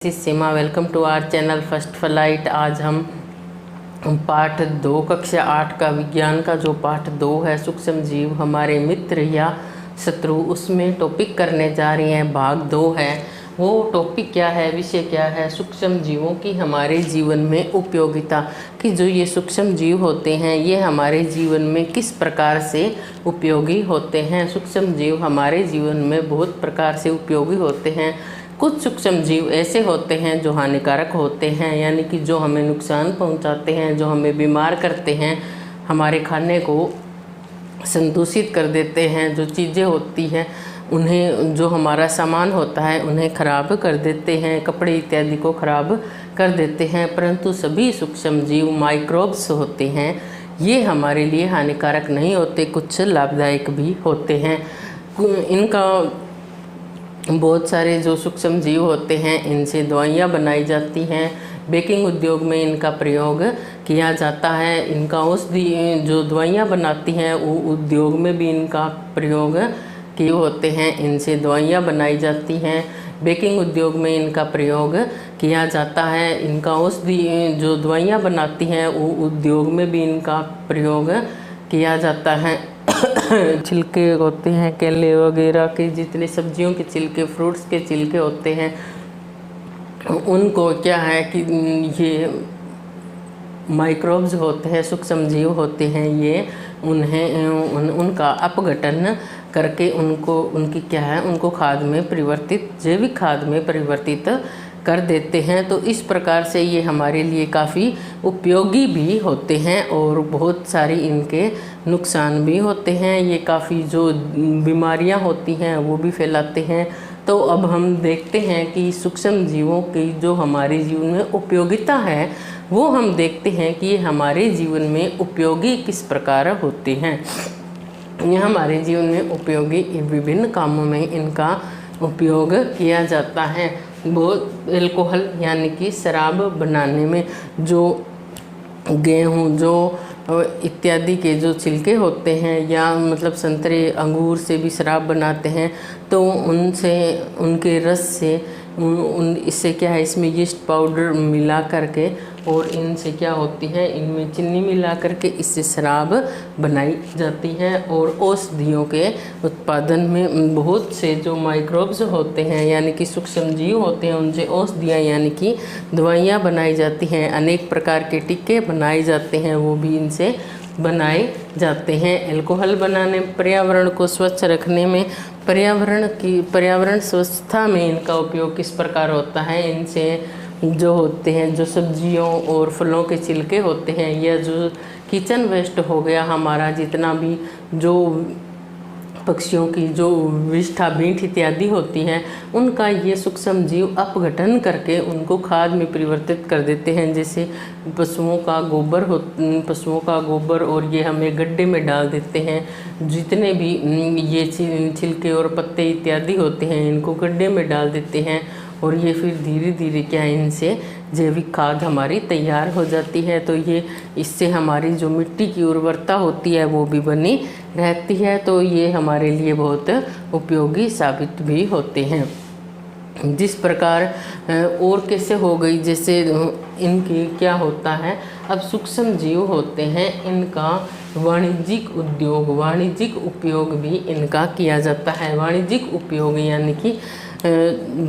Seema, welcome to our channel first flight. आज हम पाठ 2 कक्षा 8 का विज्ञान का जो पाठ 2 है, सूक्ष्म जीव हमारे मित्र या शत्रु, उसमें टॉपिक करने जा रही हैं। भाग 2 है। वो टॉपिक क्या है, विषय क्या है, सूक्ष्म जीवों की हमारे जीवन में उपयोगिता। कि जो ये सूक्ष्म जीव होते हैं ये हमारे जीवन में किस प्रकार से उपयोगी होते हैं। सूक्ष्म जीव हमारे जीवन में बहुत प्रकार से उपयोगी होते हैं। कुछ सूक्ष्म जीव ऐसे होते हैं जो हानिकारक होते हैं, यानी कि जो हमें नुकसान पहुंचाते हैं, जो हमें बीमार करते हैं, हमारे खाने को संदूषित कर देते हैं। जो चीज़ें होती हैं उन्हें, जो हमारा सामान होता है उन्हें खराब कर देते हैं, कपड़े इत्यादि को खराब कर देते हैं। परंतु सभी सूक्ष्म जीव माइक्रोब्स होते हैं, ये हमारे लिए हानिकारक नहीं होते, कुछ लाभदायक भी होते हैं। इनका बहुत सारे जो सूक्ष्म जीव होते हैं इनसे दवाइयाँ बनाई जाती हैं। बेकिंग उद्योग में इनका प्रयोग किया जाता है। इनका औषधि जो दवाइयाँ बनाती हैं वो उद्योग में भी इनका प्रयोग किए होते हैं। इनसे दवाइयाँ बनाई जाती हैं, बेकिंग उद्योग में इनका प्रयोग किया जाता है। इनका औषधि जो दवाइयाँ बनाती हैं वो उद्योग में भी इनका प्रयोग किया जाता है। छिलके होते हैं केले वगैरह के, जितने सब्जियों के छिलके, फ्रूट्स के छिलके होते हैं, उनको क्या है कि ये माइक्रोब्स होते हैं, सूक्ष्म जीव होते हैं, ये उनका अपघटन करके उनकी क्या है, उनको खाद में परिवर्तित, जैविक खाद में परिवर्तित कर देते हैं। तो इस प्रकार से ये हमारे लिए काफ़ी उपयोगी भी होते हैं और बहुत सारी इनके नुकसान भी होते हैं। ये काफ़ी जो बीमारियां होती हैं वो भी फैलाते हैं। तो अब हम देखते हैं कि सूक्ष्म जीवों की जो हमारे जीवन में उपयोगिता है वो हम देखते हैं कि ये हमारे जीवन में उपयोगी किस प्रकार होते हैं। ये हमारे जीवन में उपयोगी विभिन्न कामों में इनका उपयोग किया जाता है। बहुत अल्कोहल यानी कि शराब बनाने में, जो गेहूँ जो इत्यादि के जो छिलके होते हैं, या मतलब संतरे अंगूर से भी शराब बनाते हैं, तो उनसे, उनके रस से इससे क्या है, इसमें यीस्ट पाउडर मिला करके और इनसे क्या होती है, इनमें चीनी मिला करके इससे शराब बनाई जाती है। और औषधियों के उत्पादन में बहुत से जो माइक्रोब्स होते हैं यानी कि सूक्ष्म जीव होते हैं, उनसे औषधियाँ यानी कि दवाइयाँ बनाई जाती हैं। अनेक प्रकार के टीके बनाए जाते हैं, वो भी इनसे बनाए जाते हैं। अल्कोहल बनाने, पर्यावरण को स्वच्छ रखने में, पर्यावरण स्वच्छता में इनका उपयोग किस प्रकार होता है। इनसे जो होते हैं, जो सब्जियों और फलों के छिलके होते हैं, या जो किचन वेस्ट हो गया हमारा, जितना भी जो पक्षियों की जो विष्ठा, बींठ इत्यादि होती हैं, उनका ये सूक्ष्म जीव अपघटन करके उनको खाद में परिवर्तित कर देते हैं। जैसे पशुओं का गोबर और ये हमें गड्ढे में डाल देते हैं। जितने भी ये छिलके और पत्ते इत्यादि होते हैं इनको गड्ढे में डाल देते हैं, और ये फिर धीरे धीरे क्या है, इनसे जैविक खाद हमारी तैयार हो जाती है। तो ये इससे हमारी जो मिट्टी की उर्वरता होती है वो भी बनी रहती है। तो ये हमारे लिए बहुत उपयोगी साबित भी होते हैं। जिस प्रकार और कैसे हो गई, जैसे इनके क्या होता है, अब सूक्ष्म जीव होते हैं, इनका वाणिज्यिक उपयोग भी इनका किया जाता है। वाणिज्यिक उपयोग यानी कि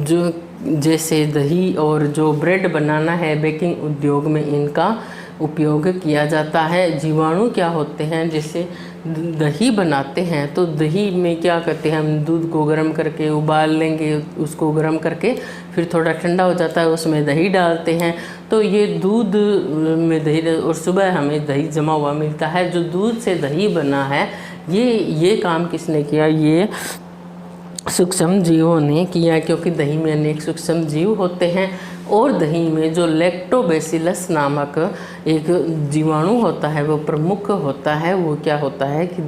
जो जैसे दही और जो ब्रेड बनाना है, बेकिंग उद्योग में इनका उपयोग किया जाता है। जीवाणु क्या होते हैं, जैसे दही बनाते हैं तो दही में क्या करते हैं, हम दूध को गर्म करके उबाल लेंगे, उसको गर्म करके फिर थोड़ा ठंडा हो जाता है, उसमें दही डालते हैं। तो ये दूध में दही, और सुबह हमें दही जमा हुआ मिलता है। जो दूध से दही बना है, ये काम किसने किया, ये सूक्ष्म जीवों ने किया, क्योंकि दही में अनेक सूक्ष्म जीव होते हैं। और दही में जो लैक्टोबैसिलस नामक एक जीवाणु होता है वो प्रमुख होता है। वो क्या होता है कि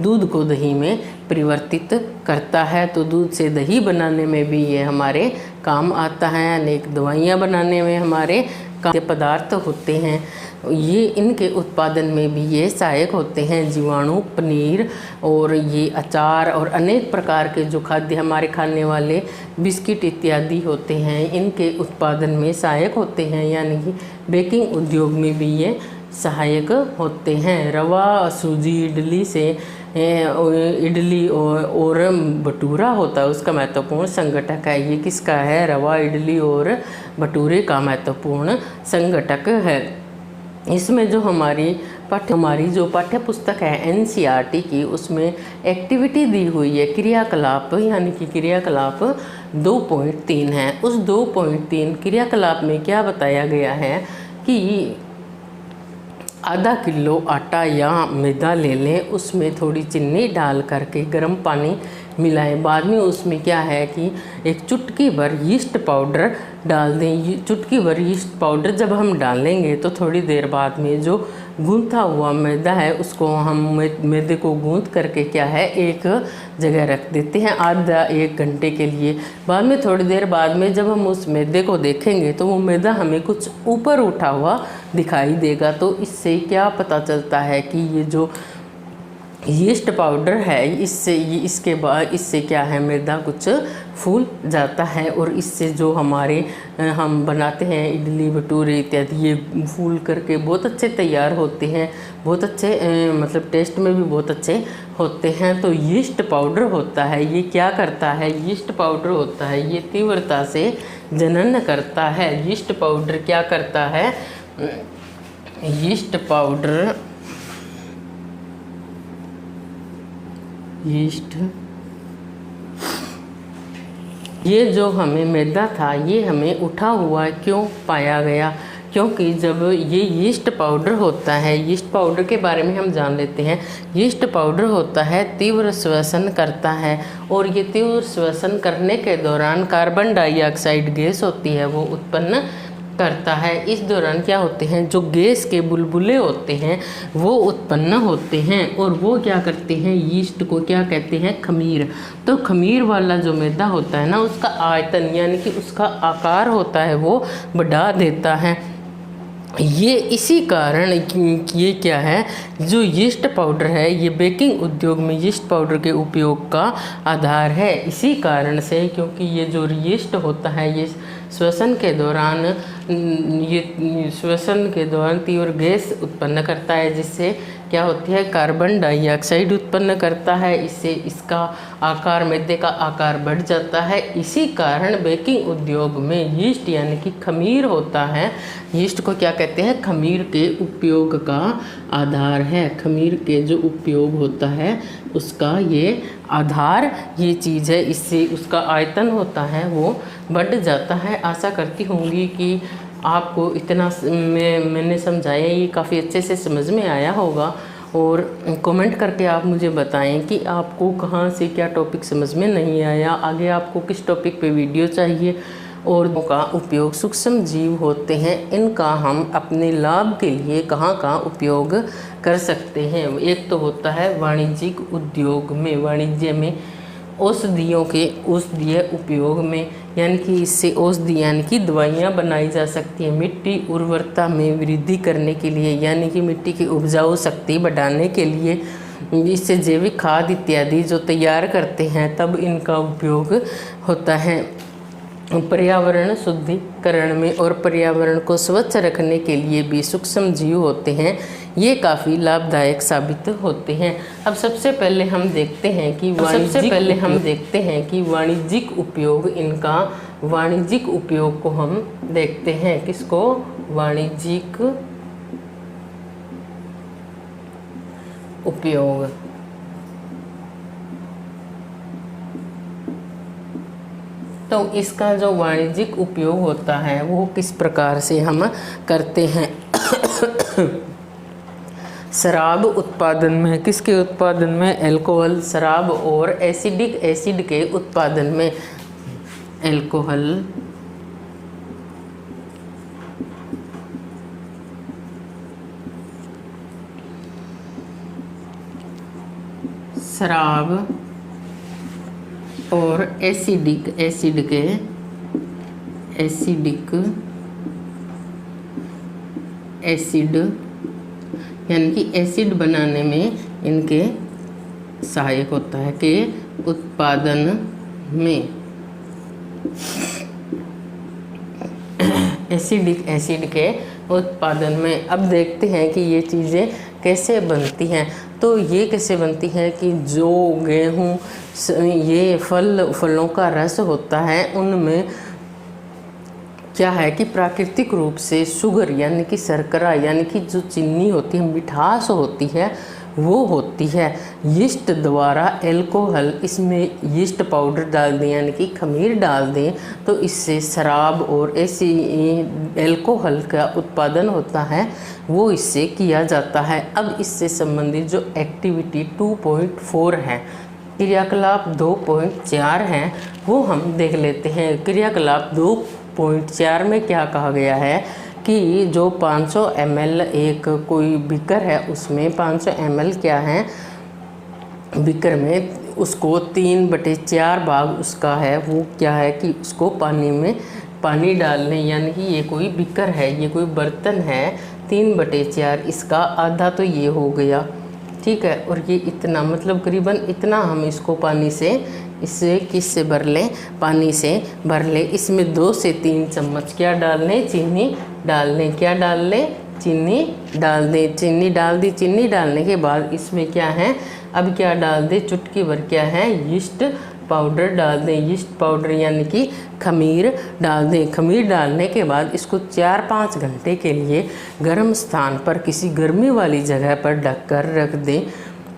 दूध को दही में परिवर्तित करता है। तो दूध से दही बनाने में भी ये हमारे काम आता है, अनेक दवाइयाँ बनाने में हमारे खाद्य पदार्थ होते हैं, ये इनके उत्पादन में भी ये सहायक होते हैं। जीवाणु, पनीर और ये अचार और अनेक प्रकार के जो खाद्य हमारे खाने वाले बिस्किट इत्यादि होते हैं, इनके उत्पादन में सहायक होते हैं, यानी कि बेकिंग उद्योग में भी ये सहायक होते हैं। रवा, सूजी, इडली से इडली और भटूरा होता है, उसका महत्वपूर्ण संगठक है। ये किसका है? रवा, इडली और भटूरे का महत्वपूर्ण संगठक है। इसमें जो हमारी जो पाठ्य पुस्तक है NCERT की, उसमें एक्टिविटी दी हुई है क्रियाकलाप, यानी कि क्रियाकलाप 2.3 है। उस 2.3 क्रियाकलाप में क्या बताया गया है कि आधा किलो आटा या मैदा ले लें, उसमें थोड़ी चीनी डाल करके गर्म पानी मिलाएं। बाद में उसमें क्या है कि एक चुटकी भर यीस्ट पाउडर डाल दें। चुटकी भर यीस्ट पाउडर जब हम डालेंगे तो थोड़ी देर बाद में जो गूंथा हुआ मैदा है, उसको हम मैदे को गूंथ करके क्या है एक जगह रख देते हैं आधा 1 घंटे के लिए। बाद में थोड़ी देर बाद में जब हम उस मैदे को देखेंगे तो वो मैदा हमें कुछ ऊपर उठा हुआ दिखाई देगा। तो इससे क्या पता चलता है कि ये जो यीस्ट पाउडर है, इससे क्या है, मैदा कुछ फूल जाता है और इससे जो हमारे हम बनाते हैं इडली, भटूरे इत्यादि, ये फूल करके बहुत अच्छे तैयार होते हैं, बहुत अच्छे मतलब टेस्ट में भी बहुत अच्छे होते हैं। तो यीस्ट पाउडर होता है, ये क्या करता है? यीस्ट पाउडर होता है, ये तीव्रता से जनन करता है। यीस्ट पाउडर क्या करता है? यीस्ट पाउडर ये जो हमें मैदा था, ये हमें उठा हुआ क्यों पाया गया? क्योंकि जब ये यीस्ट पाउडर होता है, यीस्ट पाउडर के बारे में हम जान लेते हैं। यीस्ट पाउडर होता है, तीव्र श्वसन करता है और ये तीव्र श्वसन करने के दौरान कार्बन डाइऑक्साइड गैस होती है वो उत्पन्न करता है। इस दौरान क्या होते हैं, जो गैस के बुलबुले होते हैं वो उत्पन्न होते हैं और वो क्या करते हैं, यीस्ट को क्या कहते हैं, खमीर। तो खमीर वाला जो मैदा होता है ना, उसका आयतन यानी कि उसका आकार होता है वो बढ़ा देता है। ये इसी कारण ये क्या है, जो यीस्ट पाउडर है, ये बेकिंग उद्योग में यीस्ट पाउडर के उपयोग का आधार है। इसी कारण से, क्योंकि ये जो यीस्ट होता है ये श्वसन के दौरान तीव्र गैस उत्पन्न करता है, जिससे क्या होती है, कार्बन डाइऑक्साइड उत्पन्न करता है। इससे इसका आकार, मैदे का आकार बढ़ जाता है। इसी कारण बेकिंग उद्योग में यीस्ट यानी कि खमीर होता है, यीस्ट को क्या कहते हैं, खमीर के उपयोग का आधार है। खमीर के जो उपयोग होता है उसका ये आधार ये चीज़ है, इससे उसका आयतन होता है वो बढ़ जाता है। आशा करती होंगी कि आपको इतना मैंने समझाया ये काफ़ी अच्छे से समझ में आया होगा। और कमेंट करके आप मुझे बताएं कि आपको कहाँ से क्या टॉपिक समझ में नहीं आया, आगे आपको किस टॉपिक पे वीडियो चाहिए। और का उपयोग सूक्ष्म जीव होते हैं, इनका हम अपने लाभ के लिए कहाँ कहाँ उपयोग कर सकते हैं। एक तो होता है वाणिज्यिक उद्योग में, वाणिज्य में, औषधीय उपयोग में, यानी कि इससे औषधि यानी कि दवाइयाँ बनाई जा सकती हैं। मिट्टी उर्वरता में वृद्धि करने के लिए, यानी कि मिट्टी की उपजाऊ शक्ति बढ़ाने के लिए, इससे जैविक खाद इत्यादि जो तैयार करते हैं तब इनका उपयोग होता है। पर्यावरण शुद्धिकरण में और पर्यावरण को स्वच्छ रखने के लिए भी सूक्ष्म जीव होते हैं, ये काफ़ी लाभदायक साबित होते हैं। अब सबसे पहले हम देखते हैं कि वाणिज्यिक उपयोग, इनका वाणिज्यिक उपयोग को हम देखते हैं। किसको? वाणिज्यिक उपयोग। तो इसका जो वाणिज्यिक उपयोग होता है वो किस प्रकार से हम करते हैं। शराब उत्पादन में, किसके उत्पादन में? अल्कोहल, शराब और एसिडिक एसिड के उत्पादन में। अल्कोहल, शराब और एसिडिक एसिड यानी कि एसिड बनाने में इनके सहायक होता है के उत्पादन में। एसिडिक एसिड के उत्पादन में। अब देखते हैं कि ये चीज़ें कैसे बनती हैं। तो ये कैसे बनती है कि जो गेहूँ ये फलों का रस होता है उनमें क्या है कि प्राकृतिक रूप से शुगर यानी कि शर्करा यानी कि जो चीनी होती है, मिठास होती है, वो होती है। यीस्ट द्वारा एल्कोहल, इसमें यीस्ट पाउडर डाल दें यानी कि खमीर डाल दें तो इससे शराब और ऐसी एल्कोहल का उत्पादन होता है, वो इससे किया जाता है। अब इससे संबंधित जो एक्टिविटी 2.4 है, क्रियाकलाप 2.4 हैं, वो हम देख लेते हैं। क्रियाकलाप 2.4 में क्या कहा गया है कि जो 500 ml एक कोई बीकर है, उसमें 500 ml क्या है बीकर में, उसको 3/4 भाग उसका है वो क्या है कि उसको पानी डालने, यानी कि ये कोई बीकर है, ये कोई बर्तन है, 3/4 इसका आधा तो ये हो गया, ठीक है। और ये इतना मतलब करीबन इतना हम इसको पानी से, इससे किससे भर लें, पानी से भर लें। इसमें 2 से 3 चम्मच क्या डाल लें, चीनी डाल लें। क्या डाल लें, चीनी डाल दें। चीनी डाल दी। चीनी डालने के बाद इसमें क्या है, अब क्या डाल दें, चुटकी भर क्या है, यीस्ट पाउडर डाल दें। यीस्ट पाउडर यानी कि खमीर डाल दें। खमीर डालने के बाद इसको 4-5 घंटे के लिए गर्म स्थान पर किसी गर्मी वाली जगह पर ढककर रख दें।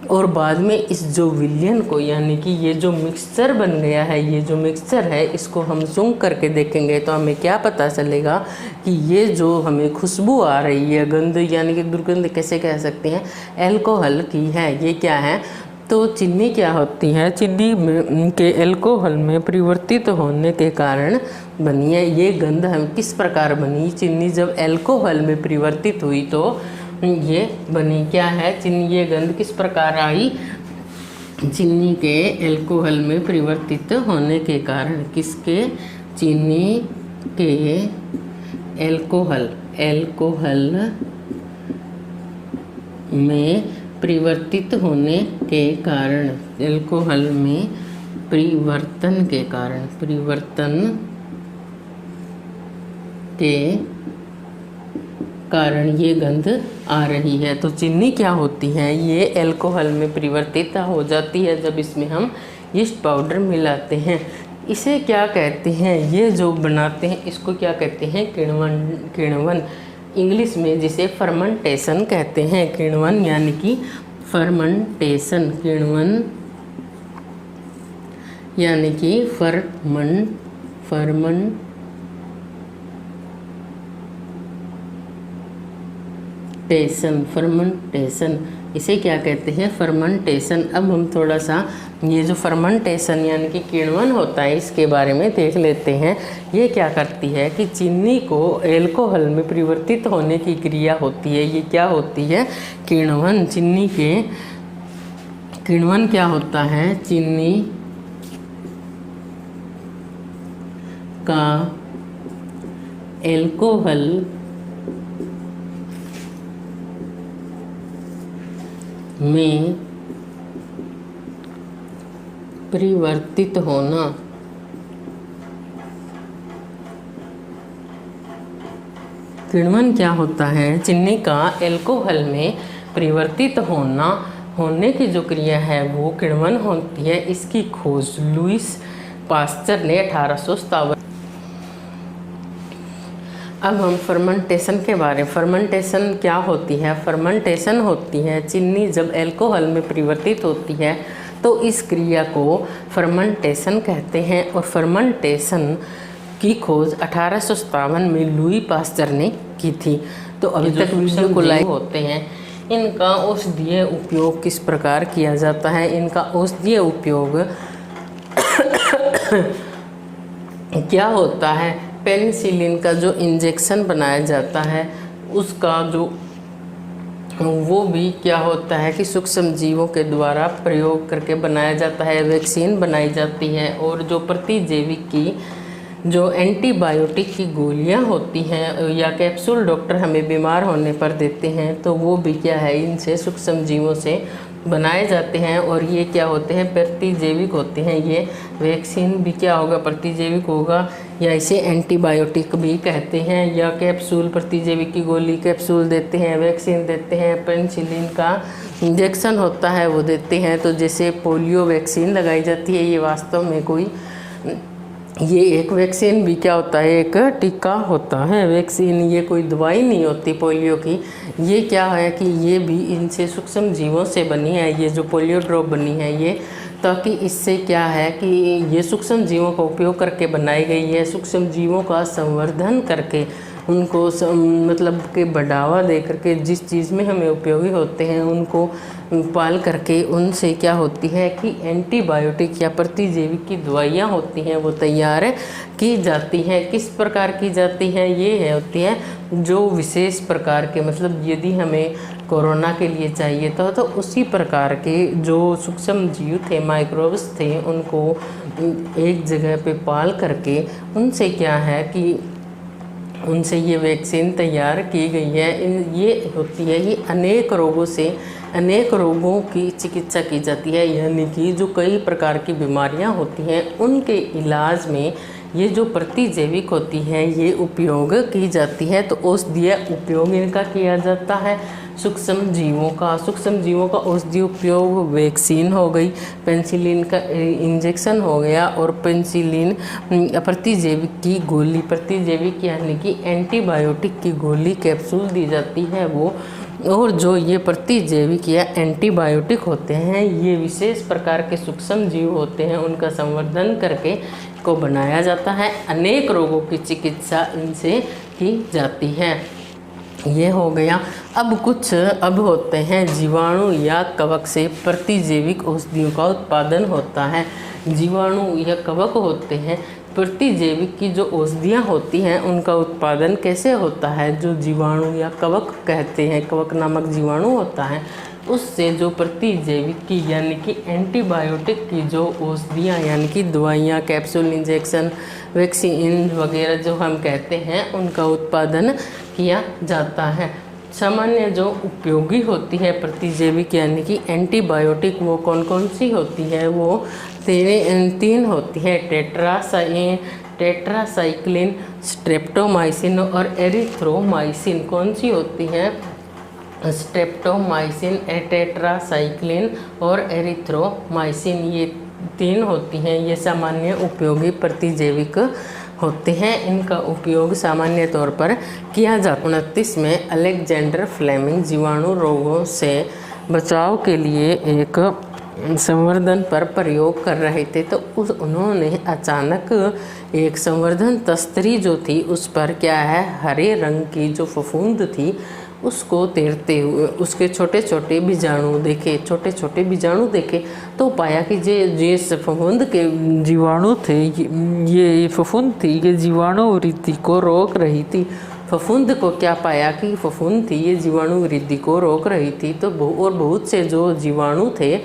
और बाद में इस जो विलयन को, यानी कि ये जो मिक्सचर बन गया है, ये जो मिक्सचर है, इसको हम सूंघ करके देखेंगे तो हमें क्या पता चलेगा कि ये जो हमें खुशबू आ रही है, गंध यानी कि दुर्गंध कैसे कह सकते हैं, अल्कोहल की है। ये क्या है, तो चीनी क्या होती है, चीनी के अल्कोहल में परिवर्तित होने के कारण बनी है। ये गंध हम किस प्रकार बनी, चीनी जब अल्कोहल में परिवर्तित हुई तो ये बनी। क्या है, चीनी, ये गंध किस प्रकार आई, चीनी के अल्कोहल में परिवर्तित होने के कारण। किसके, चीनी के अल्कोहल में परिवर्तित होने के कारण, अल्कोहल में परिवर्तन के कारण ये गंध आ रही है। तो चीनी क्या होती है, ये अल्कोहल में परिवर्तित हो जाती है जब इसमें हम यीस्ट पाउडर मिलाते हैं। इसे क्या कहते हैं, ये जो बनाते हैं इसको क्या कहते हैं, किण्वन इंग्लिश में जिसे फर्मेंटेशन कहते हैं। किण्वन यानी कि फर्मेंटेशन, किण्वन यानी कि फर्मेंटेशन इसे क्या कहते हैं, फर्मेंटेशन। अब हम थोड़ा सा ये जो फर्मेंटेशन यानी कि किण्वन होता है, इसके बारे में देख लेते हैं। ये क्या करती है कि चीनी को अल्कोहल में परिवर्तित होने की क्रिया होती है, ये क्या होती है, किण्वन। चीनी के किण्वन क्या होता है, चीनी का अल्कोहल में परिवर्तित होना। किण्वन क्या होता है, चीनी का अल्कोहल में परिवर्तित होने की जो क्रिया है वो किण्वन होती है। इसकी खोज लुईस पास्चर ने 1857। अब हम फर्मेंटेशन के बारे में, फर्मेंटेशन क्या होती है, फर्मेंटेशन होती है चीनी जब अल्कोहल में परिवर्तित होती है तो इस क्रिया को फर्मेंटेशन कहते हैं। और फर्मेंटेशन की खोज 1857 में लुई पास्चर ने की थी। तो अभी तक वीडियो को लाइक होते हैं। इनका औषधीय उपयोग किस प्रकार किया जाता है, इनका औषधीय उपयोग क्या होता है, पेनिसिलिन का जो इंजेक्शन बनाया जाता है उसका जो वो भी क्या होता है कि सूक्ष्म जीवों के द्वारा प्रयोग करके बनाया जाता है। वैक्सीन बनाई जाती है और जो प्रतिजैविक की जो एंटीबायोटिक की गोलियां होती हैं या कैप्सूल डॉक्टर हमें बीमार होने पर देते हैं, तो वो भी क्या है, इनसे सूक्ष्म जीवों से बनाए जाते हैं। और ये क्या होते हैं, प्रतिजैविक होते हैं। ये वैक्सीन भी क्या होगा, प्रतिजैविक होगा, या इसे एंटीबायोटिक भी कहते हैं। या कैप्सूल, प्रतिजैविक की गोली कैप्सूल देते हैं, वैक्सीन देते हैं, पेनिसिलिन का इंजेक्शन होता है वो देते हैं। तो जैसे पोलियो वैक्सीन लगाई जाती है, ये वास्तव में कोई, ये एक वैक्सीन भी क्या होता है, एक टीका होता है। वैक्सीन ये कोई दवाई नहीं होती पोलियो की। ये क्या है कि ये भी इनसे सूक्ष्म जीवों से बनी है, ये जो पोलियो ड्रॉप बनी है ये, ताकि इससे क्या है कि ये सूक्ष्म जीवों का उपयोग करके बनाई गई है। सूक्ष्म जीवों का संवर्धन करके उनको मतलब कि बढ़ावा दे करके जिस चीज़ में हमें उपयोगी होते हैं उनको पाल करके उनसे क्या होती है कि एंटीबायोटिक या प्रतिजैविक की दवाइयाँ होती हैं वो तैयार की जाती हैं। किस प्रकार की जाती हैं, ये है होती है जो विशेष प्रकार के, मतलब यदि हमें कोरोना के लिए चाहिए था तो उसी प्रकार के जो सूक्ष्म जीव थे, माइक्रोब्स थे, उनको एक जगह पे पाल करके उनसे क्या है कि उनसे ये वैक्सीन तैयार की गई है। ये होती है, ये अनेक रोगों से, अनेक रोगों की चिकित्सा की जाती है, यानी कि जो कई प्रकार की बीमारियां होती हैं उनके इलाज में ये जो प्रतिजैविक होती है ये उपयोग की जाती है। तो औषधीय उपयोग इनका किया जाता है सूक्ष्म जीवों का। सूक्ष्म जीवों का औषधीय उपयोग वैक्सीन हो गई, पेनिसिलिन का इंजेक्शन हो गया, और पेनिसिलिन प्रतिजैविक की गोली, प्रतिजैविक यानी कि एंटीबायोटिक की गोली कैप्सूल दी जाती है वो। और जो ये प्रतिजैविक या एंटीबायोटिक होते हैं ये विशेष प्रकार के सूक्ष्म जीव होते हैं, उनका संवर्धन करके को बनाया जाता है। अनेक रोगों की चिकित्सा इनसे की जाती है। ये हो गया। अब होते हैं जीवाणु या कवक से प्रतिजैविक औषधियों का उत्पादन होता है। जीवाणु या कवक होते हैं, प्रतिजैविक की जो औषधियाँ होती हैं उनका उत्पादन कैसे होता है। जो जीवाणु या कवक कहते हैं, कवक नामक जीवाणु होता है, उससे जो प्रतिजैविक की यानी कि एंटीबायोटिक की जो औषधियाँ यानी कि दवाइयाँ, कैप्सूल, इंजेक्शन, वैक्सीन वगैरह जो हम कहते हैं उनका उत्पादन किया जाता है। सामान्य जो उपयोगी होती है प्रतिजैविक यानी कि एंटीबायोटिक, वो कौन कौन सी होती है, वो तीन होती है, टेट्रासाइक्लिन, स्ट्रेप्टोमाइसिन और एरिथ्रोमाइसिन। कौन सी होती हैं, स्ट्रेप्टोमाइसिन, टेट्रासाइक्लिन और एरिथ्रोमाइसिन, ये तीन होती हैं। ये सामान्य उपयोगी प्रतिजैविक होते हैं। इनका उपयोग सामान्य तौर पर किया जाता है। 29 में अलेक्जेंडर फ्लेमिंग जीवाणु रोगों से बचाव के लिए एक संवर्धन पर प्रयोग कर रहे थे, तो उन्होंने अचानक एक संवर्धन तस्तरी जो थी उस पर क्या है, हरे रंग की जो फफूंद थी उसको तैरते हुए उसके छोटे छोटे बीजाणु देखे तो पाया कि ये फफूंद के जीवाणु थे, ये फफूंद थी, ये जीवाणु वृद्धि को रोक रही थी। फफूंद को क्या पाया कि फफूंद थी, ये जीवाणु वृद्धि को रोक रही थी। तो और बहुत से जो जीवाणु थे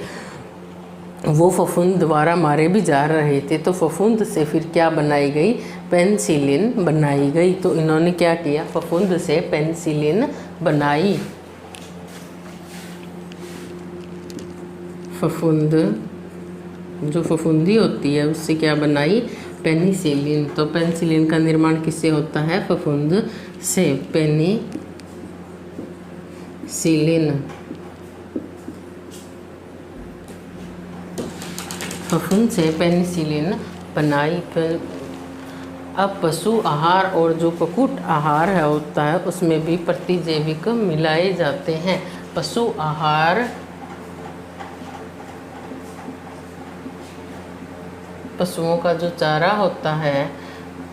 वो फफूंद द्वारा मारे भी जा रहे थे। तो फफूंद से फिर क्या बनाई गई, पेनिसिलिन बनाई गई। तो इन्होंने क्या किया, फफूंद से पेनिसिलिन बनाई। फफूंद, जो फफूंदी होती है उससे क्या बनाई, पेनिसिलिन। तो पेनिसिलिन का निर्माण किससे होता है, फफूंद से। पेनिसिलिन फफूंद से पेनिसिलिन बनाई। फिर अब पशु आहार और जो कुक्कुट आहार है होता है उसमें भी प्रतिजैविक मिलाए जाते हैं। पशु आहार, पशुओं का जो चारा होता है,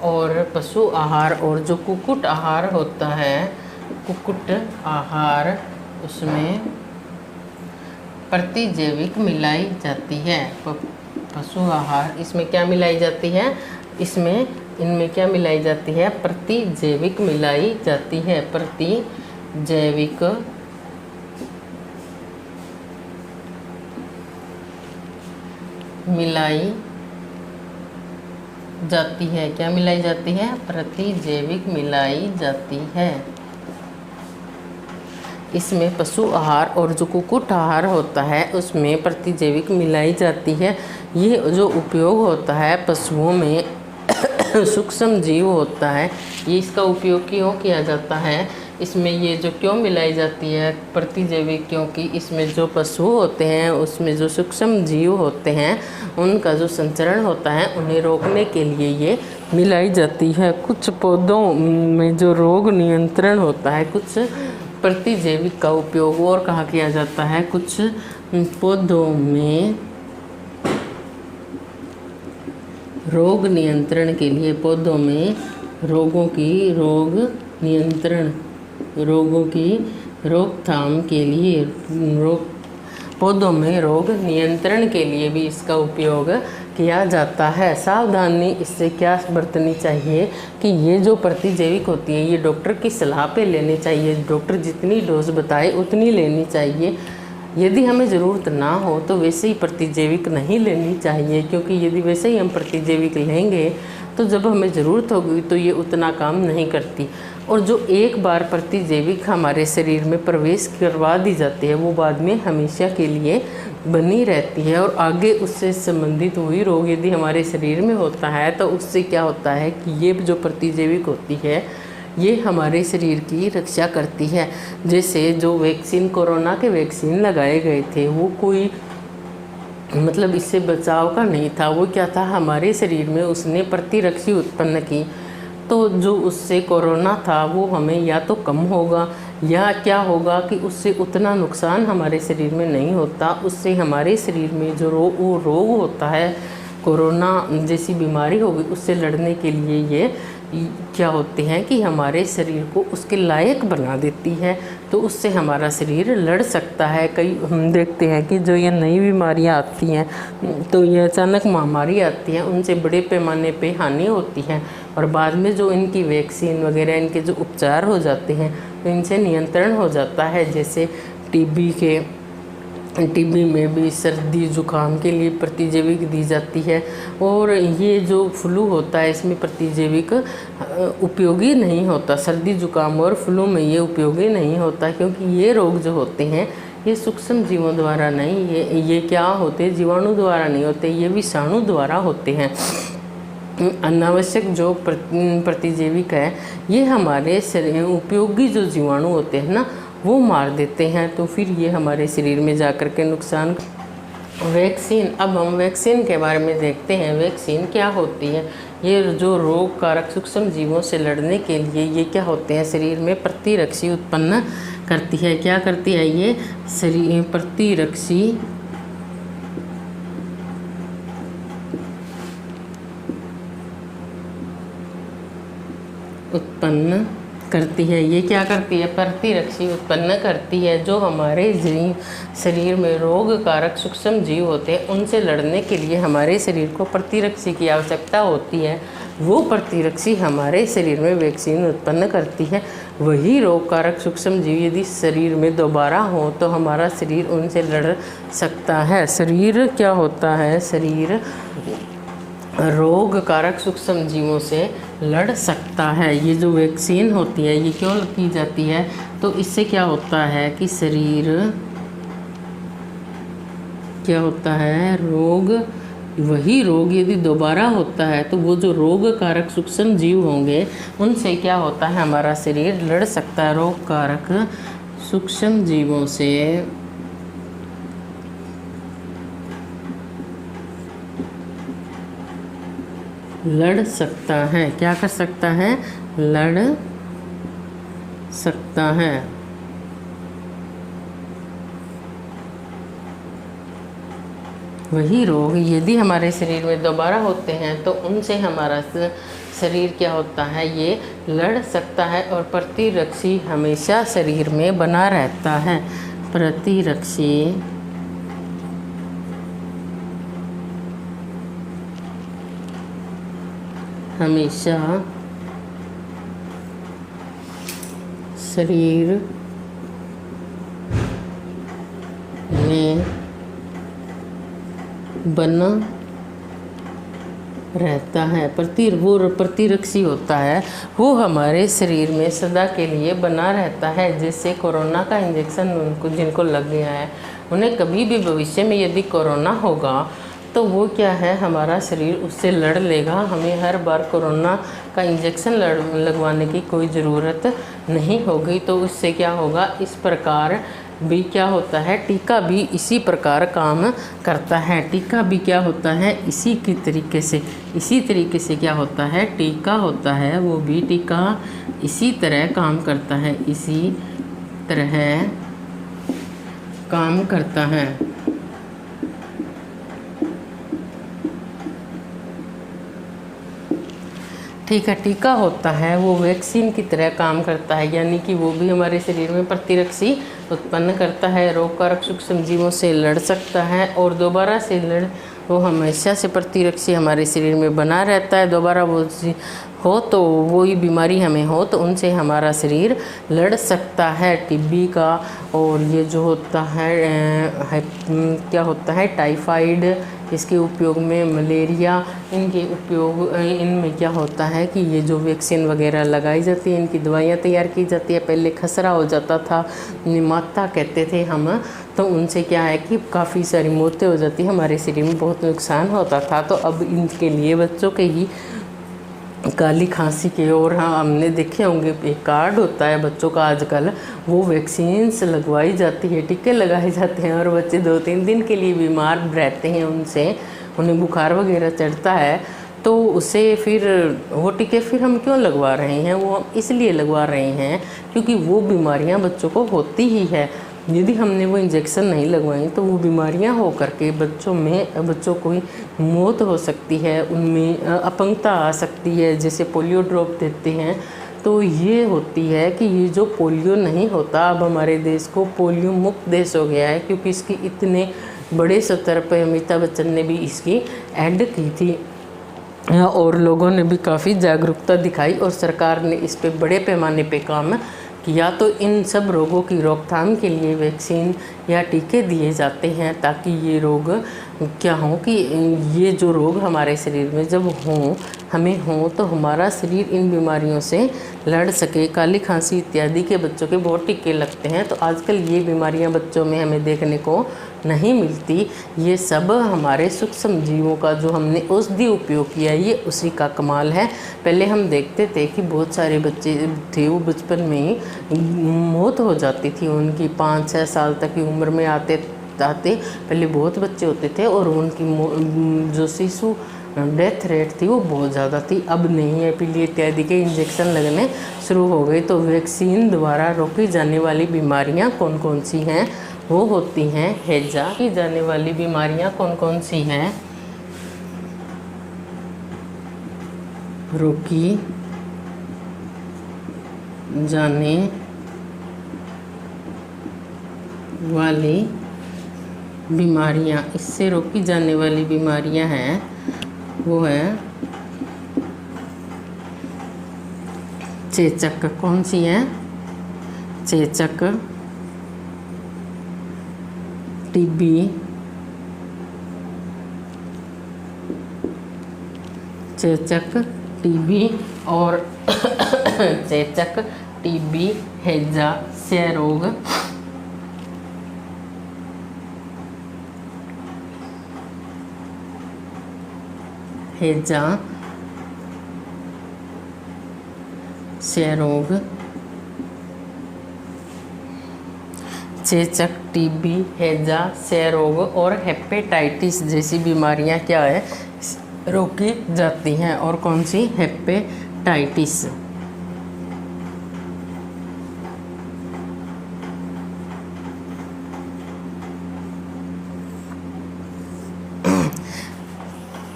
और पशु आहार और जो कुक्कुट आहार होता है, कुक्कुट आहार उसमें प्रतिजैविक मिलाई जाती है। पशु आहार इसमें क्या मिलाई जाती है, इनमें क्या मिलाई जाती है, प्रतिजैविक मिलाई जाती है। प्रतिजैविक मिलाई जाती है। क्या मिलाई जाती है? प्रतिजैविक मिलाई जाती है। इसमें पशु आहार और जो कुक्कुट आहार होता है उसमें प्रतिजैविक मिलाई जाती है। ये जो उपयोग होता है पशुओं में सूक्ष्म जीव होता है, ये इसका उपयोग क्यों किया जाता है? इसमें ये जो क्यों मिलाई जाती है प्रतिजैविक? क्योंकि इसमें जो पशु होते हैं उसमें जो सूक्ष्म जीव होते हैं उनका जो संचरण होता है उन्हें रोकने के लिए ये मिलाई जाती है। कुछ पौधों में जो रोग नियंत्रण होता है, कुछ प्रतिजैविक का उपयोग और कहाँ किया जाता है? कुछ पौधों में रोग नियंत्रण के लिए, पौधों में रोगों की रोकथाम के लिए, पौधों में रोग नियंत्रण के लिए भी इसका उपयोग किया जाता है। सावधानी इससे क्या बरतनी चाहिए कि ये जो प्रतिजैविक होती है ये डॉक्टर की सलाह पे लेनी चाहिए। डॉक्टर जितनी डोज बताए उतनी लेनी चाहिए। यदि हमें ज़रूरत ना हो तो वैसे ही प्रतिजैविक नहीं लेनी चाहिए, क्योंकि यदि वैसे ही हम प्रतिजैविक लेंगे तो जब हमें ज़रूरत होगी तो ये उतना काम नहीं करती। और जो एक बार प्रतिजैविक हमारे शरीर में प्रवेश करवा दी जाती है वो बाद में हमेशा के लिए बनी रहती है। और आगे उससे संबंधित वही रोग यदि हमारे शरीर में होता है तो उससे क्या होता है कि ये जो प्रतिजैविक होती है ये हमारे शरीर की रक्षा करती है। जैसे जो वैक्सीन, कोरोना के वैक्सीन लगाए गए थे वो कोई मतलब इससे बचाव का नहीं था, वो क्या था, हमारे शरीर में उसने प्रतिरक्षी उत्पन्न की। तो जो उससे कोरोना था वो हमें या तो कम होगा या क्या होगा कि उससे उतना नुकसान हमारे शरीर में नहीं होता। उससे हमारे शरीर में जो रोग होता है, कोरोना जैसी बीमारी होगी, उससे लड़ने के लिए ये क्या होते हैं कि हमारे शरीर को उसके लायक बना देती है। तो उससे हमारा शरीर लड़ सकता है। कई हम देखते हैं कि जो ये नई बीमारियां आती हैं तो ये अचानक महामारी आती है, उनसे बड़े पैमाने पे हानि होती है और बाद में जो इनकी वैक्सीन वगैरह, इनके जो उपचार हो जाते हैं तो इनसे नियंत्रण हो जाता है। जैसे टीबी में भी सर्दी जुकाम के लिए प्रतिजैविक दी जाती है। और ये जो फ्लू होता है इसमें प्रतिजैविक उपयोगी नहीं होता। सर्दी जुकाम और फ्लू में ये उपयोगी नहीं होता, क्योंकि ये रोग जो होते हैं ये सूक्ष्म जीवों द्वारा नहीं, ये क्या होते, जीवाणु द्वारा नहीं होते, ये विषाणु द्वारा होते हैं। अनावश्यक जो प्रतिजैविक है ये हमारे शरीर उपयोगी जो जीवाणु होते हैं ना वो मार देते हैं। तो फिर ये हमारे शरीर में जा कर के नुकसान। वैक्सीन, अब हम वैक्सीन के बारे में देखते हैं। वैक्सीन क्या होती है? ये जो रोग कारक सूक्ष्म जीवों से लड़ने के लिए ये क्या होते हैं, शरीर में प्रतिरक्षी उत्पन्न करती है। क्या करती है? ये शरीर प्रतिरक्षी उत्पन्न करती है। ये क्या करती है? प्रतिरक्षी उत्पन्न करती है। जो हमारे शरीर में रोग कारक सूक्ष्म जीव होते हैं उनसे लड़ने के लिए हमारे शरीर को प्रतिरक्षी की आवश्यकता होती है। वो प्रतिरक्षी हमारे शरीर में वैक्सीन उत्पन्न करती है। वही रोग कारक सूक्ष्म जीव यदि शरीर में दोबारा हो तो हमारा शरीर उनसे लड़ सकता है। शरीर क्या होता है? शरीर रोग कारक सूक्ष्म जीवों से लड़ सकता है। ये जो वैक्सीन होती है ये क्यों की जाती है? तो इससे क्या होता है कि शरीर क्या होता है, वही रोग यदि दोबारा होता है तो वो जो रोग कारक सूक्ष्म जीव होंगे उनसे क्या होता है, हमारा शरीर लड़ सकता है। रोग कारक सूक्ष्म जीवों से लड़ सकता है। क्या कर सकता है? लड़ सकता है। वही रोग यदि हमारे शरीर में दोबारा होते हैं तो उनसे हमारा शरीर क्या होता है, ये लड़ सकता है और प्रतिरक्षी हमेशा शरीर में बना रहता है। प्रतिरक्षी हमेशा शरीर में बना रहता है। प्रतिरक्षी होता है, वो हमारे शरीर में सदा के लिए बना रहता है। जैसे कोरोना का इंजेक्शन उनको जिनको लग गया है, उन्हें कभी भी भविष्य में यदि कोरोना होगा तो वो क्या है, हमारा शरीर उससे लड़ लेगा। हमें हर बार कोरोना का इंजेक्शन लगवाने की कोई ज़रूरत नहीं होगी। तो उससे क्या होगा, इस प्रकार भी क्या होता है, टीका भी इसी प्रकार काम करता है। टीका भी क्या होता है, इसी तरीके से क्या होता है, टीका होता है, वो भी टीका इसी तरह काम करता है, इसी तरह काम करता है। ठीक है, टीका होता है वो वैक्सीन की तरह काम करता है, यानी कि वो भी हमारे शरीर में प्रतिरक्षी उत्पन्न करता है, रोगकारक सूक्ष्म जीवों से लड़ सकता है और दोबारा से वो हमेशा से प्रतिरक्षी हमारे शरीर में बना रहता है। दोबारा वो हो तो वही बीमारी हमें हो तो उनसे हमारा शरीर लड़ सकता है। टीबी का और ये जो होता है क्या होता है, टाइफाइड, इसके उपयोग में मलेरिया, इनमें क्या होता है कि ये जो वैक्सीन वगैरह लगाई जाती है, इनकी दवाइयाँ तैयार की जाती है। पहले खसरा हो जाता था, निमाता कहते थे हम, तो उनसे क्या है कि काफ़ी सारी मौतें हो जाती, हमारे शरीर में बहुत नुकसान होता था। तो अब इनके लिए बच्चों के ही काली खांसी के, और हाँ हमने देखे होंगे एक कार्ड होता है बच्चों का आजकल, वो वैक्सीन्स लगवाई जाती है, टीके लगाए जाते हैं और बच्चे 2-3 दिन के लिए बीमार रहते हैं, उन्हें बुखार वगैरह चढ़ता है। तो उसे फिर वो टीके फिर हम क्यों लगवा रहे हैं, वो हम इसलिए लगवा रहे हैं क्योंकि वो बीमारियां बच्चों को होती ही है। यदि हमने वो इंजेक्शन नहीं लगवाई तो वो बीमारियां हो करके बच्चों को मौत हो सकती है, उनमें अपंगता आ सकती है। जैसे पोलियो ड्रॉप देते हैं तो ये होती है कि ये जो पोलियो नहीं होता, अब हमारे देश को पोलियो मुक्त देश हो गया है क्योंकि इसकी इतने बड़े स्तर पर अमिताभ बच्चन ने भी इसकी ऐड की थी और लोगों ने भी काफ़ी जागरूकता दिखाई और सरकार ने इस पे बड़े पैमाने पे काम किया। तो इन सब रोगों की रोकथाम के लिए वैक्सीन या टीके दिए जाते हैं ताकि ये रोग क्या हो कि ये जो रोग हमारे शरीर में जब हमें हों तो हमारा शरीर इन बीमारियों से लड़ सके। काली खांसी इत्यादि के बच्चों के बहुत टीके लगते हैं, तो आजकल ये बीमारियां बच्चों में हमें देखने को नहीं मिलती। ये सब हमारे सूक्ष्म जीवों का जो हमने औषधि उपयोग किया, ये उसी का कमाल है। पहले हम देखते थे कि बहुत सारे बच्चे थे वो बचपन में ही मौत हो जाती थी उनकी, 5-6 साल तक की उम्र में आते पहले बहुत बच्चे होते थे और उनकी जो शिशु डेथ रेट थी वो बहुत ज़्यादा थी। अब नहीं है, पीलिया इत्यादि के इंजेक्शन लगने शुरू हो गए। तो वैक्सीन द्वारा रोकी जाने वाली बीमारियां कौन कौन सी हैं, वो होती हैं हैजा। की जाने वाली बीमारियां कौन कौन सी हैं, रोकी जाने वाली बीमारियां, इससे रोकी जाने वाली बीमारियां हैं वो है चेचक। कौन सी है, चेचक, टीबी, चेचक, टीबी और चेचक, टीबी, हैजा, क्षय रोग, हैजा, क्षय रोग, चेचक, टीबी, हैजा, क्षय रोग और हेपेटाइटिस जैसी बीमारियां क्या है, रोकी जाती हैं। और कौन सी, हेपेटाइटिस।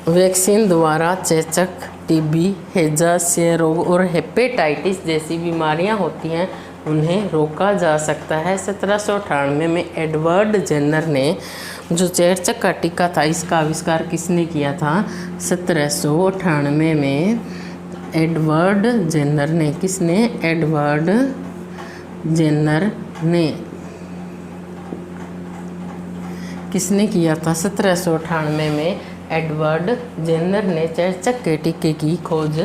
वैक्सीन द्वारा चेचक, टीबी, हैजा, क्षय रोग और हेपेटाइटिस जैसी बीमारियां होती हैं, उन्हें रोका जा सकता है। 1798 में एडवर्ड जेनर ने जो चेचक का टीका था, इसका आविष्कार किसने किया था, 1798 में एडवर्ड जेनर ने। किसने, एडवर्ड जेनर ने। किसने किया था, 1798 में एडवर्ड जेनर ने चेचक के टीके की खोज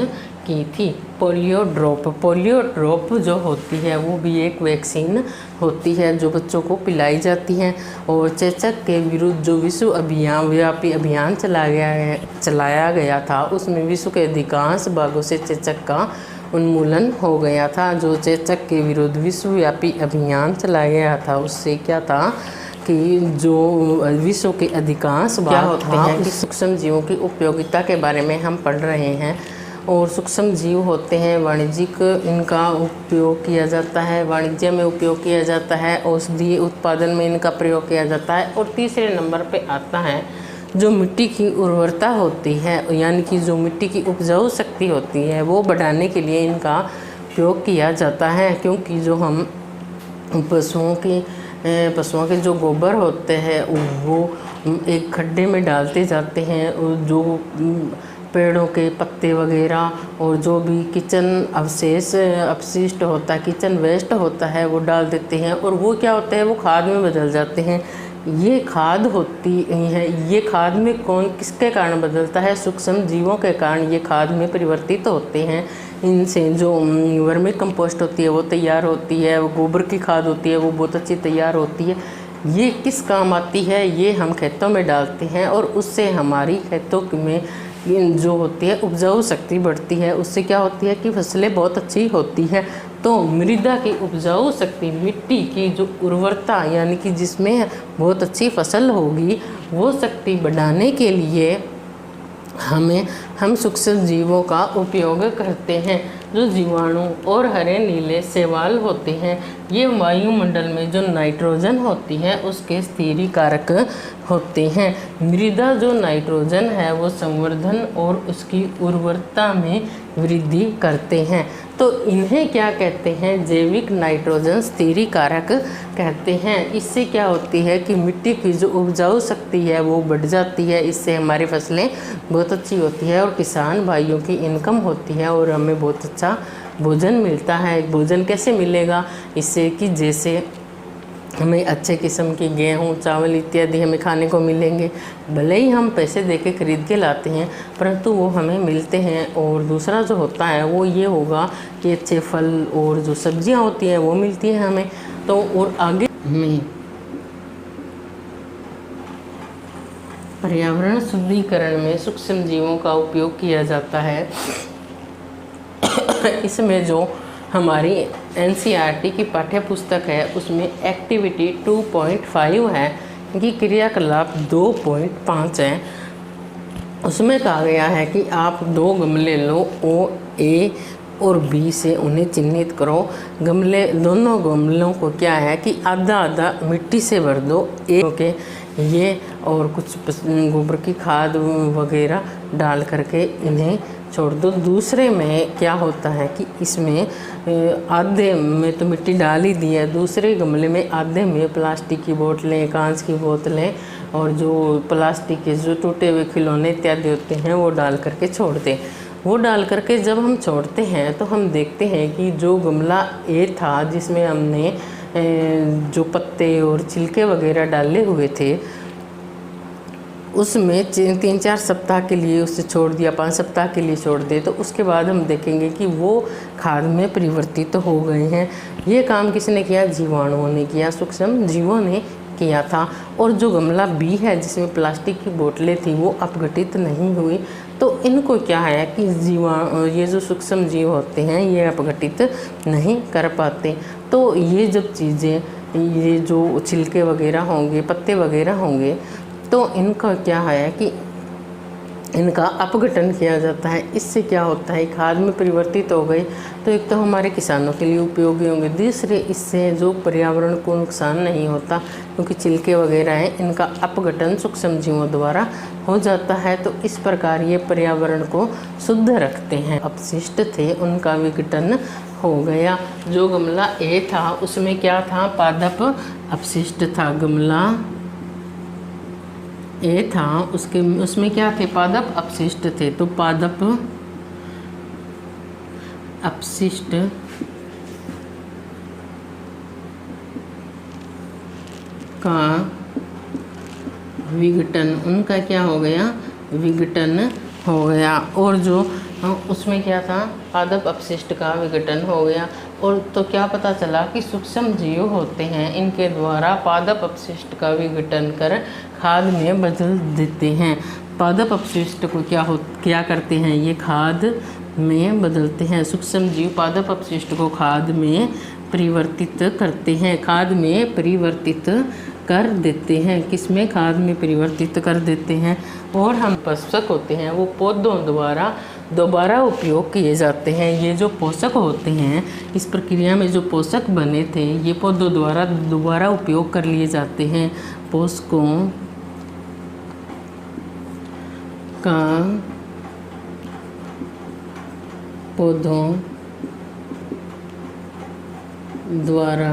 की थी। पोलियो ड्रॉप जो होती है वो भी एक वैक्सीन होती है जो बच्चों को पिलाई जाती है। और चेचक के विरुद्ध जो विश्व व्यापी अभियान चलाया गया था उसमें विश्व के अधिकांश भागों से चेचक का उन्मूलन हो गया था। जो चेचक के विरुद्ध विश्वव्यापी अभियान चलाया गया था उससे क्या था कि जो विश्व के अधिकांश भाग होते हैं कि सूक्ष्म जीवों की उपयोगिता के बारे में हम पढ़ रहे हैं। और सूक्ष्म जीव होते हैं वाणिज्यिक, इनका उपयोग किया जाता है, वाणिज्य में उपयोग किया जाता है, औषधीय उत्पादन में इनका प्रयोग किया जाता है। और तीसरे नंबर पे आता है जो मिट्टी की उर्वरता होती है, यानी कि जो मिट्टी की उपजाऊ शक्ति होती है वो बढ़ाने के लिए इनका उपयोग किया जाता है। क्योंकि जो हम पशुओं के जो गोबर होते हैं वो एक खड्डे में डालते जाते हैं, और जो पेड़ों के पत्ते वगैरह और जो भी किचन अपशिष्ट होता है, किचन वेस्ट होता है वो डाल देते हैं, और वो क्या होता है वो खाद में बदल जाते हैं। ये खाद होती है, ये खाद में किसके कारण बदलता है? सूक्ष्म जीवों के कारण ये खाद में परिवर्तित होते हैं। इनसे जो वर्मी कंपोस्ट होती है वो तैयार होती है, वो गोबर की खाद होती है वो बहुत अच्छी तैयार होती है। ये किस काम आती है? ये हम खेतों में डालते हैं और उससे हमारी खेतों में जो होती है उपजाऊ शक्ति बढ़ती है। उससे क्या होती है कि फसलें बहुत अच्छी होती है। तो मृदा की उपजाऊ शक्ति, मिट्टी की जो उर्वरता, यानी कि जिसमें बहुत अच्छी फसल होगी, वो शक्ति बढ़ाने के लिए हम सूक्ष्म जीवों का उपयोग करते हैं। जो जीवाणु और हरे नीले शैवाल होते हैं ये वायुमंडल में जो नाइट्रोजन होती है उसके स्थिरीकारक होते हैं। मृदा जो नाइट्रोजन है वो संवर्धन और उसकी उर्वरता में वृद्धि करते हैं। तो इन्हें क्या कहते हैं? जैविक नाइट्रोजन स्थिरीकारक कहते हैं। इससे क्या होती है कि मिट्टी की जो उपजाऊ शक्ति है वो बढ़ जाती है, इससे हमारी फसलें बहुत अच्छी होती है और किसान भाइयों की इनकम होती है और हमें बहुत अच्छा भोजन मिलता है। भोजन कैसे मिलेगा? इससे कि जैसे हमें अच्छे किस्म की गेहूँ, चावल इत्यादि हमें खाने को मिलेंगे, भले ही हम पैसे देके खरीद के लाते हैं परंतु वो हमें मिलते हैं। और दूसरा जो होता है वो ये होगा कि अच्छे फल और जो सब्जियां होती हैं वो मिलती हैं हमें। तो और आगे में पर्यावरण शुद्धिकरण में सूक्ष्म जीवों का उपयोग किया जाता है। इसमें जो हमारी NCERT की पाठ्य पुस्तक है उसमें एक्टिविटी 2.5 है कि क्रियाकलाप 2.5 है। उसमें कहा गया है कि आप 2 गमले लो, A और B से उन्हें चिन्हित करो। दोनों गमलों को क्या है कि आधा आधा मिट्टी से भर दो, के ये और कुछ गोबर की खाद वगैरह डाल करके इन्हें छोड़ दो। दूसरे में क्या होता है कि इसमें आधे में तो मिट्टी डाल ही दी है, दूसरे गमले में आधे में प्लास्टिक की बोतलें, कांच की बोतलें और जो प्लास्टिक के जो टूटे हुए खिलौने इत्यादि होते हैं वो डाल करके छोड़ दें। वो डाल करके जब हम छोड़ते हैं तो हम देखते हैं कि जो गमला A था जिसमें हमने जो पत्ते और छिलके वगैरह डाले हुए थे उसमें 3-4 सप्ताह के लिए उसे छोड़ दिया, 5 सप्ताह के लिए छोड़ दे, तो उसके बाद हम देखेंगे कि वो खाद में परिवर्तित हो गए हैं। ये काम किसने किया? जीवाणुओं ने किया, सूक्ष्म जीवों ने किया था। और जो गमला B है जिसमें प्लास्टिक की बोतलें थी वो अपघटित नहीं हुई। तो इनको क्या है कि ये जो सूक्ष्म जीव होते हैं ये अपघटित नहीं कर पाते। तो ये जब चीज़ें, ये जो छिलके वगैरह होंगे, पत्ते वगैरह होंगे, तो इनका क्या है कि इनका अपघटन किया जाता है। इससे क्या होता है, खाद में परिवर्तित हो गए तो एक तो हमारे किसानों के लिए उपयोगी होंगे, दूसरे इससे जो पर्यावरण को नुकसान नहीं होता क्योंकि छिलके वगैरह हैं इनका अपघटन सूक्ष्म जीवों द्वारा हो जाता है। तो इस प्रकार ये पर्यावरण को शुद्ध रखते हैं। अपशिष्ट थे उनका विघटन हो गया। जो गमला A था उसमें क्या था? पादप अपशिष्ट था। गमला A था उसमें क्या थे? पादप अपशिष्ट थे। तो पादप अपशिष्ट का विघटन, उनका क्या हो गया? विघटन हो गया। और जो उसमें क्या था, पादप अपशिष्ट का विघटन हो गया। और तो क्या पता चला कि सूक्ष्म जीव होते हैं, इनके द्वारा पादप अपशिष्ट का विघटन कर खाद में बदल देते हैं। पादप अपशिष्ट को क्या करते हैं, ये खाद में बदलते हैं। सूक्ष्म जीव पादप अपशिष्ट को खाद में परिवर्तित करते हैं, खाद में परिवर्तित कर देते हैं। किसमें, खाद में परिवर्तित कर देते हैं। और हम पोषक होते हैं वो पौधों द्वारा दोबारा उपयोग किए जाते हैं। ये जो पोषक होते हैं, इस प्रक्रिया में जो पोषक बने थे ये पौधों द्वारा दोबारा उपयोग कर लिए जाते हैं। पोषकों का पौधों द्वारा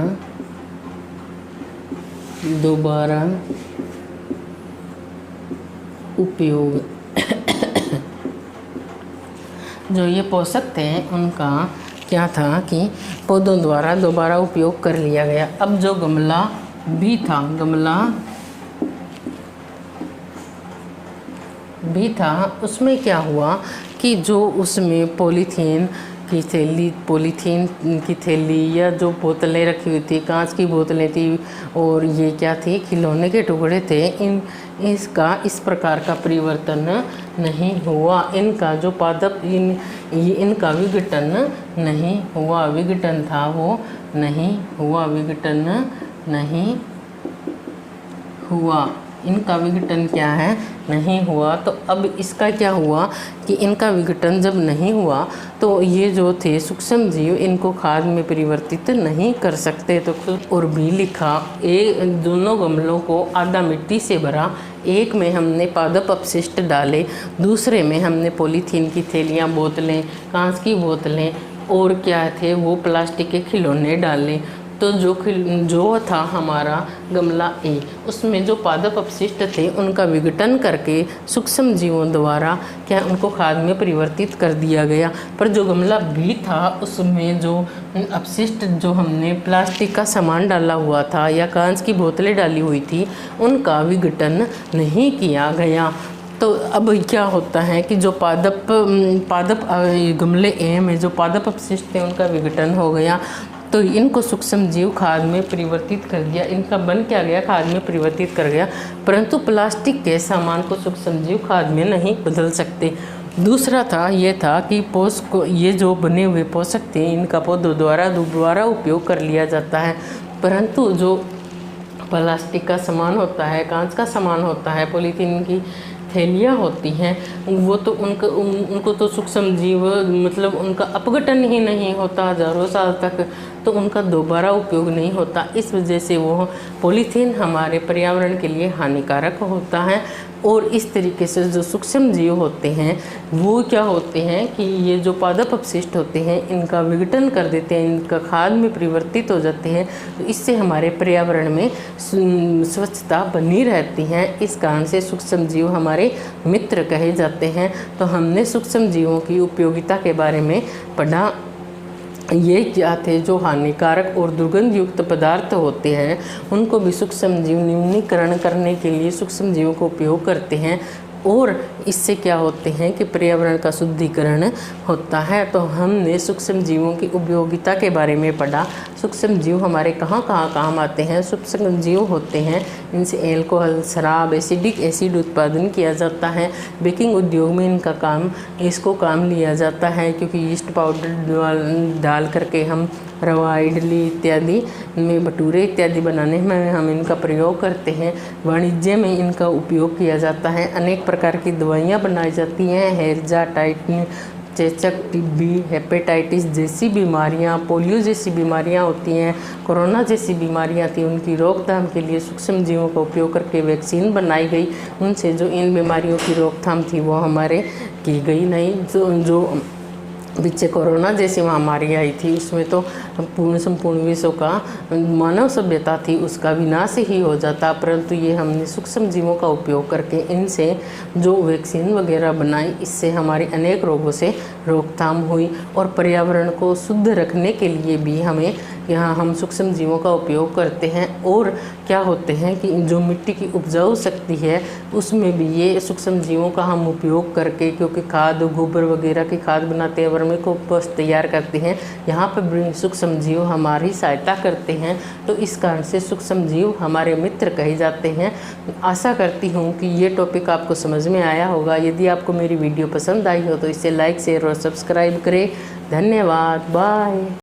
दोबारा उपयोग जो ये पोषक थे उनका क्या था कि पौधों द्वारा दोबारा उपयोग कर लिया गया। अब जो गमला भी था उसमें क्या हुआ कि जो उसमें पॉलीथीन की थैली या जो बोतलें रखी हुई थी, कांच की बोतलें थी, और ये क्या थी, खिलौने के टुकड़े थे, इसका इस प्रकार का परिवर्तन नहीं हुआ। इनका जो पादप इनका विघटन नहीं हुआ, विघटन था वो नहीं हुआ, विघटन नहीं हुआ, इनका विघटन क्या है, नहीं हुआ। तो अब इसका क्या हुआ कि इनका विघटन जब नहीं हुआ तो ये जो थे सूक्ष्म जीव इनको खाद में परिवर्तित नहीं कर सकते। तो और भी लिखा, दोनों गमलों को आधा मिट्टी से भरा, एक में हमने पादप अपशिष्ट डाले, दूसरे में हमने पॉलीथीन की थैलियाँ, बोतलें, कांच की बोतलें और क्या थे वो प्लास्टिक के खिलौने डाले। तो जो था हमारा गमला ए, उसमें जो पादप अपशिष्ट थे उनका विघटन करके सूक्ष्म जीवों द्वारा क्या उनको खाद में परिवर्तित कर दिया गया। पर जो गमला बी था उसमें जो अपशिष्ट जो हमने प्लास्टिक का सामान डाला हुआ था या कांच की बोतलें डाली हुई थी उनका विघटन नहीं किया गया। तो अब क्या होता है कि जो पादप गमले ए में जो पादप अपशिष्ट थे उनका विघटन हो गया, तो इनको सूक्ष्म जीव खाद में परिवर्तित कर दिया। इनका बन क्या गया, खाद में परिवर्तित कर गया। परंतु प्लास्टिक के सामान को सूक्ष्म जीव खाद में नहीं बदल सकते। दूसरा था ये था कि ये जो बने हुए पोषक थे इनका पौधों द्वारा दोबारा उपयोग कर लिया जाता है, परंतु जो प्लास्टिक का सामान होता है, कांच का सामान होता है, पॉलीथीन की थैलियाँ होती हैं, वो तो उनको तो सूक्ष्म जीव मतलब उनका अपघटन ही नहीं होता हजारों साल तक, तो उनका दोबारा उपयोग नहीं होता। इस वजह से वो पॉलीथीन हमारे पर्यावरण के लिए हानिकारक होता है। और इस तरीके से जो सूक्ष्म जीव होते हैं वो क्या होते हैं कि ये जो पादप अपशिष्ट होते हैं इनका विघटन कर देते हैं, इनका खाद में परिवर्तित हो जाते हैं। तो इससे हमारे पर्यावरण में स्वच्छता बनी रहती है। इस कारण से सूक्ष्म जीव हमारे मित्र कहे जाते हैं। तो हमने सूक्ष्म जीवों की उपयोगिता के बारे में पढ़ा। ये क्या थे, जो हानिकारक और दुर्गंध युक्त पदार्थ होते हैं उनको भी सूक्ष्म जीव न्यूनीकरण करने के लिए सूक्ष्म जीवों को उपयोग करते हैं, और इससे क्या होते हैं कि पर्यावरण का शुद्धिकरण होता है। तो हमने सूक्ष्म जीवों की उपयोगिता के बारे में पढ़ा। सूक्ष्म जीव हमारे कहाँ कहाँ काम आते हैं। सूक्ष्म जीव होते हैं इनसे अल्कोहल, शराब, एसिडिक एसिड उत्पादन किया जाता है। बेकिंग उद्योग में इसको काम लिया जाता है, क्योंकि यीस्ट पाउडर डाल करके हम रवा, इडली इत्यादि में, भटूरे इत्यादि बनाने में हम इनका प्रयोग करते हैं। वाणिज्य में इनका उपयोग किया जाता है। अनेक प्रकार की दवाइयाँ बनाई जाती हैं। हैजा, टाइटनी, चेचक, टीबी, हेपेटाइटिस जैसी बीमारियाँ, पोलियो जैसी बीमारियाँ होती हैं, कोरोना जैसी बीमारियाँ थी, उनकी रोकथाम के लिए सूक्ष्म जीवों का उपयोग करके वैक्सीन बनाई गई। उनसे जो इन बीमारियों की रोकथाम थी वो हमारे की गई नहीं। जो पीछे कोरोना जैसी महामारी आई थी उसमें तो संपूर्ण विश्व का मानव सभ्यता थी उसका विनाश ही हो जाता, परंतु ये हमने सूक्ष्म जीवों का उपयोग करके इनसे जो वैक्सीन वगैरह बनाई, इससे हमारे अनेक रोगों से रोकथाम हुई। और पर्यावरण को शुद्ध रखने के लिए भी हमें यहाँ हम सूक्ष्म जीवों का उपयोग करते हैं। और क्या होते हैं कि जो मिट्टी की उपजाऊ शक्ति है उसमें भी ये सूक्ष्म जीवों का हम उपयोग करके, क्योंकि खाद गोबर वगैरह की खाद बनाते हैं, वर्मी कंपोस्ट तैयार करते हैं, यहाँ पर भी सूक्ष्म जीव हमारी सहायता करते हैं। तो इस कारण से सूक्ष्म जीव हमारे मित्र कहे जाते हैं। आशा करती हूँ कि ये टॉपिक आपको समझ में आया होगा। यदि आपको मेरी वीडियो पसंद आई हो तो इसे लाइक शेयर और सब्सक्राइब करें। धन्यवाद। बाय।